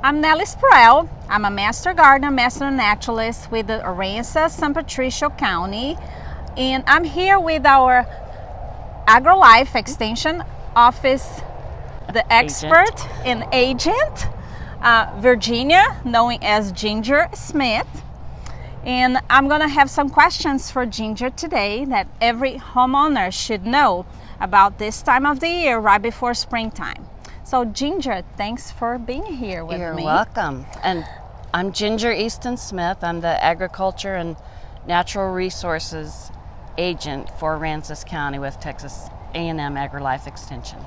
I'm Neli Spurrell. I'm a master gardener, master naturalist with the Aransas, San Patricio County. And I'm here with our AgriLife Extension Office, the expert and agent, Virginia, known as Ginger Smith. And I'm gonna have some questions for Ginger today that every homeowner should know about this time of the year, right before springtime. So Ginger, thanks for being here with me. You're welcome. And I'm Ginger Easton Smith. I'm the Agriculture and Natural Resources Agent for Aransas County with Texas A&M AgriLife Extension.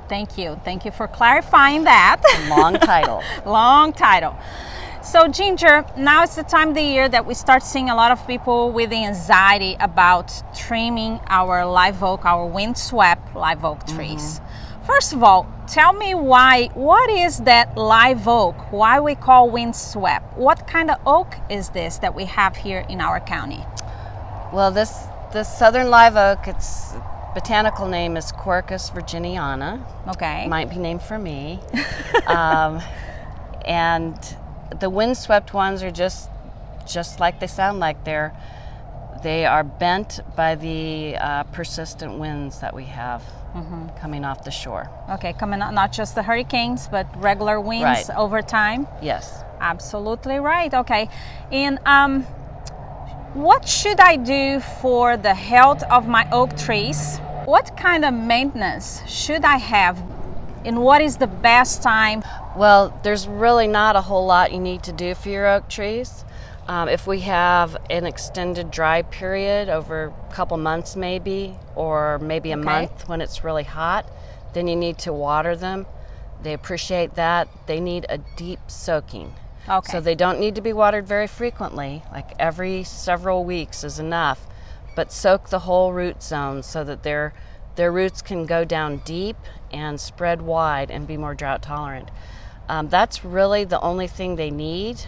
Thank you. Thank you for clarifying that. Long title. Long title. So Ginger, now it's the time of the year that we start seeing a lot of people with anxiety about trimming our live oak, our windswept live oak trees. First of all, tell me what is that live oak? Why we call windswept? What kind of oak is this that we have here in our county? Well, this southern live oak, its botanical name is Quercus virginiana. Okay. Might be named for me. And the windswept ones are just like they sound like. They are bent by the persistent winds that we have coming off the shore. Okay, coming out, not just the hurricanes, but regular winds over time? Yes. Absolutely right. Okay. And what should I do for the health of my oak trees? What kind of maintenance should I have? And what is the best time? Well, there's really not a whole lot you need to do for your oak trees. If we have an extended dry period over a couple months maybe, or maybe a month when it's really hot, then you need to water them. They appreciate that. They need a deep soaking. Okay. So they don't need to be watered very frequently, like every several weeks is enough, but soak the whole root zone so that their roots can go down deep and spread wide and be more drought tolerant. That's really the only thing they need.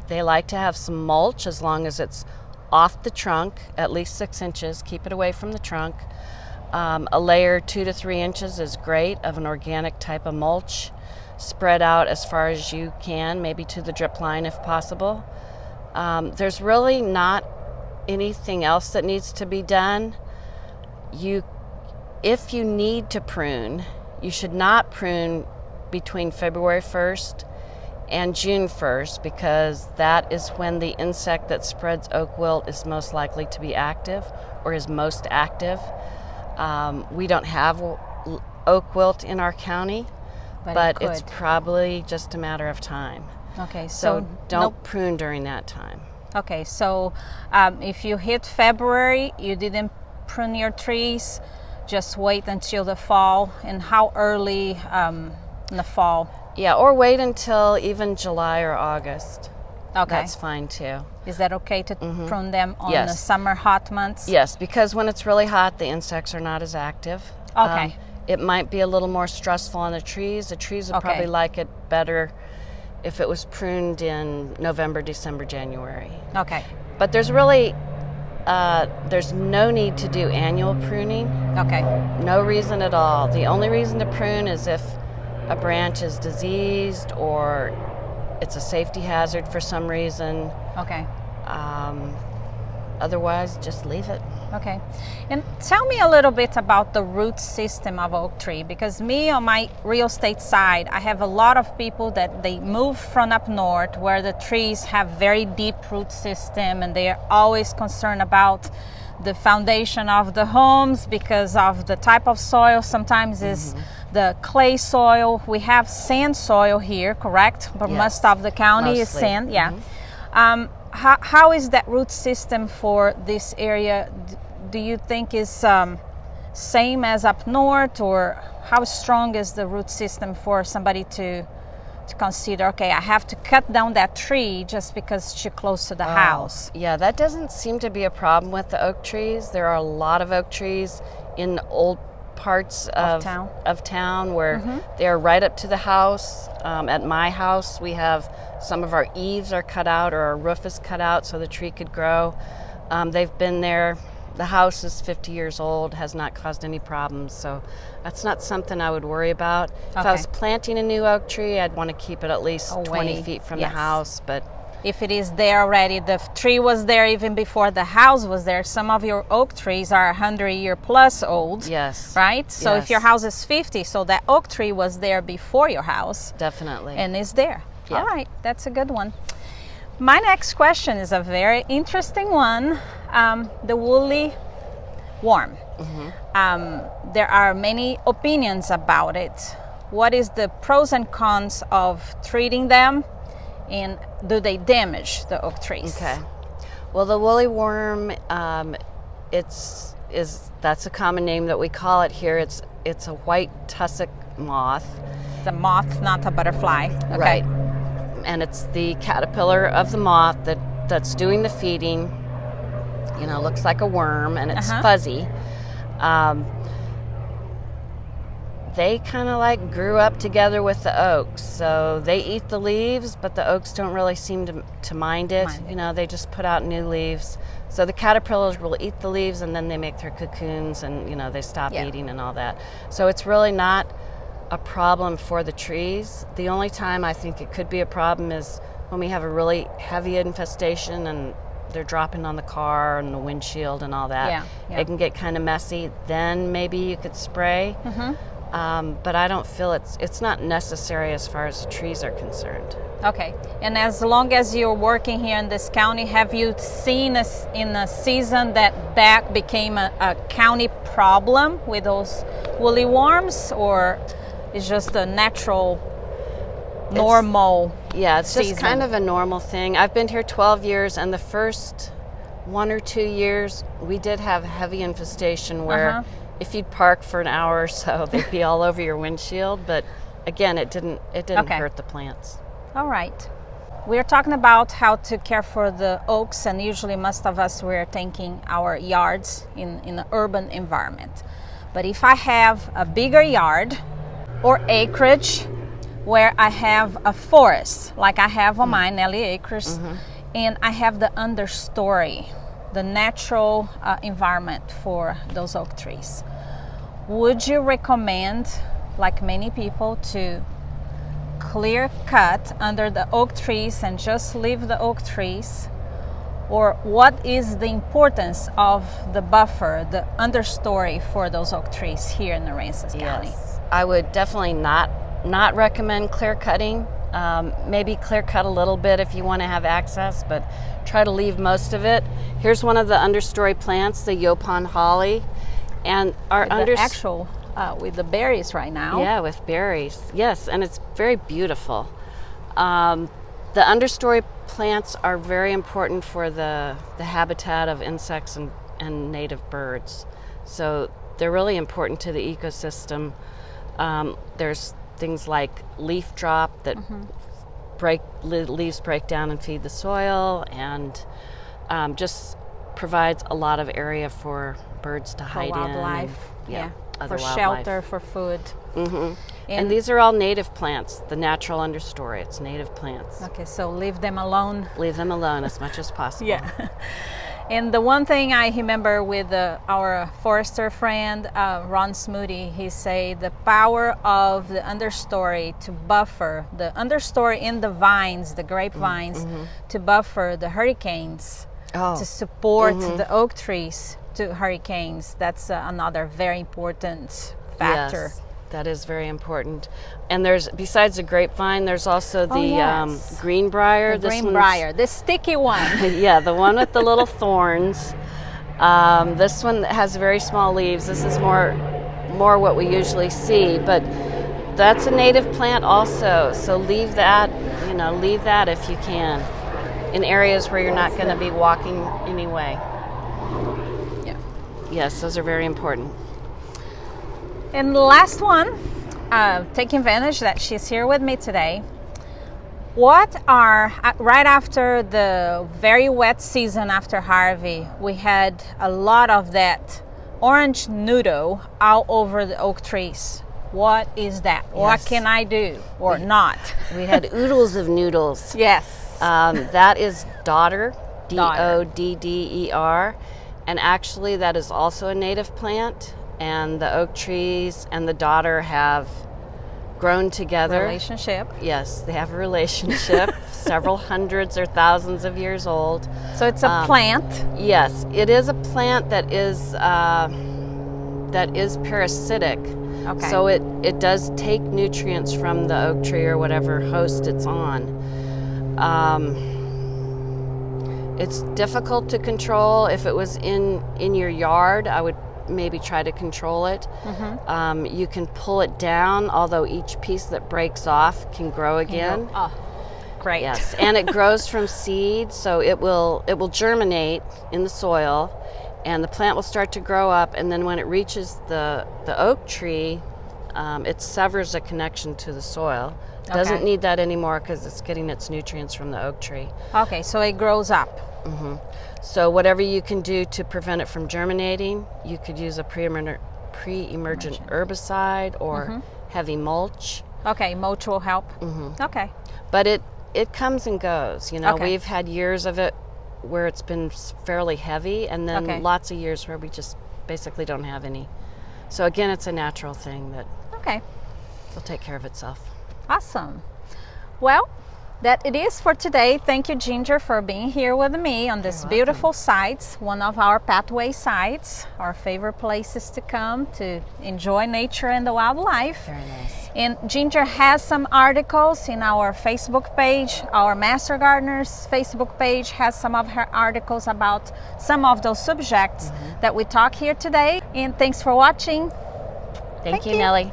They like to have some mulch as long as it's off the trunk, at least 6 inches. Keep it away from the trunk. A layer 2 to 3 inches is great of an organic type of mulch. Spread out as far as you can, maybe to the drip line if possible. There's really not anything else that needs to be done. If you need to prune, you should not prune between February 1st and June 1st, because that is when the insect that spreads oak wilt is most likely to be active or is most active. We don't have oak wilt in our county, but it's probably just a matter of time. Okay, so don't prune during that time. Okay, so if you hit February, you didn't prune your trees, just wait until the fall. And how early in the fall? Yeah, or wait until even July or August. Okay. That's fine too. Is that okay to prune them on the summer hot months? Yes, because when it's really hot, the insects are not as active. Okay. It might be a little more stressful on the trees. The trees would probably like it better if it was pruned in November, December, January. Okay. But there's really, there's no need to do annual pruning. Okay. No reason at all. The only reason to prune is if a branch is diseased or it's a safety hazard for some reason. Okay. Otherwise, just leave it. Okay. And tell me a little bit about the root system of oak tree, because me on my real estate side, I have a lot of people that they move from up north where the trees have very deep root system, and they are always concerned about the foundation of the homes because of the type of soil. Sometimes is the clay soil. We have sand soil here, correct? But most of the county is sand. Yeah. How is that root system for this area? Do you think is same as up north, or how strong is the root system for somebody to consider, okay, I have to cut down that tree just because it's too close to the house? Yeah, that doesn't seem to be a problem with the oak trees. There are a lot of oak trees in old parts of town where they are right up to the house. At my house, we have some of our eaves are cut out, or our roof is cut out so the tree could grow. They've been there the house is 50 years old, has not caused any problems, so that's not something I would worry about. If I was planting a new oak tree, I'd want to keep it at least 20 feet from the house, but if it is there already, the tree was there even before the house was there. Some of your oak trees are 100-year plus old. Yes. Right? So if your house is 50, so that oak tree was there before your house. Definitely. And is there. Yeah. All right, that's a good one. My next question is a very interesting one. The woolly worm. There are many opinions about it. What is the pros and cons of treating them? And do they damage the oak trees? Okay. Well, the woolly worm, that's a common name that we call it here. It's a white tussock moth. It's a moth, not a butterfly. Okay. Right. And it's the caterpillar of the moth that's doing the feeding. You know, looks like a worm, and it's fuzzy. They kind of like grew up together with the oaks, so they eat the leaves, but the oaks don't really seem to mind it. You know, they just put out new leaves. So the caterpillars will eat the leaves, and then they make their cocoons, and you know, they stop eating and all that. So it's really not a problem for the trees. The only time I think it could be a problem is when we have a really heavy infestation and they're dropping on the car and the windshield and all that. It can get kind of messy. Then maybe you could spray. But I don't feel it's not necessary as far as the trees are concerned. Okay. And as long as you're working here in this county, have you seen in a season that became a county problem with those woolly worms, or is just a natural, normal it's season? Just kind of a normal thing. I've been here 12 years, and the first 1 or 2 years we did have heavy infestation where if you'd park for an hour or so, they'd be all over your windshield. But again, it didn't hurt the plants. All right. We're talking about how to care for the oaks, and usually most of us, we're thinking our yards in an urban environment. But if I have a bigger yard or acreage where I have a forest, like I have on my Neli acres, and I have the understory, the natural environment for those oak trees, would you recommend, like many people, to clear cut under the oak trees and just leave the oak trees? Or what is the importance of the buffer, the understory for those oak trees here in Aransas County? Yes, I would definitely not recommend clear cutting. Maybe clear cut a little bit if you want to have access, but try to leave most of it. Here's one of the understory plants, the Yopon holly, and with the berries right now. Yeah, with berries. Yes, and it's very beautiful. The understory plants are very important for the habitat of insects and native birds. So they're really important to the ecosystem. There's things like leaf drop that leaves break down and feed the soil, and just provides a lot of area for birds to hide wildlife, in. For wildlife. Shelter, for food. And these are all native plants, the natural understory. It's native plants. Okay, so leave them alone. Leave them alone as much as possible. And the one thing I remember with our forester friend, Ron Smoody, he said the power of the understory to buffer the understory in the vines, the grapevines, to buffer the hurricanes, to support the oak trees to hurricanes. That's another very important factor. Yes, that is very important. And there's, besides the grapevine, there's also the greenbrier. The greenbrier, the sticky one. Yeah, the one with the little thorns. This one has very small leaves. This is more what we usually see, but that's a native plant also. So leave that if you can, in areas where you're not going to be walking anyway. Yes, those are very important. And the last one, taking advantage that she's here with me today, what are, right after the very wet season after Harvey, we had a lot of that orange noodle all over the oak trees. What is that? Yes. What can I do or not? We had oodles of noodles. Yes. That is dodder, D-O-D-D-E-R. And actually that is also a native plant, and the oak trees and the daughter have grown together. Relationship. Yes, they have a relationship, several hundreds or thousands of years old. So it's a plant. Yes, it is a plant that is parasitic. Okay. So it does take nutrients from the oak tree or whatever host it's on. It's difficult to control. If it was in your yard, I would maybe try to control it. You can pull it down, although each piece that breaks off can grow again. Oh, great. Yes, and it grows from seed, so it will germinate in the soil, and the plant will start to grow up, and then when it reaches the oak tree, it severs a connection to the soil. It doesn't need that anymore because it's getting its nutrients from the oak tree. Okay, so it grows up. So whatever you can do to prevent it from germinating, you could use a pre-emergent herbicide or heavy mulch. Okay, mulch will help. Okay. But it comes and goes. You know, Okay. we've had years of it where it's been fairly heavy, and then lots of years where we just basically don't have any. So again, it's a natural thing that will take care of itself. Awesome. Well, that it is for today. Thank you, Ginger, for being here with me on this beautiful sites, one of our pathway sites, our favorite places to come to enjoy nature and the wildlife. Very nice. And Ginger has some articles in our Facebook page. Our Master Gardeners Facebook page has some of her articles about some of those subjects that we talk here today. And thanks for watching. Thank you, Nellie.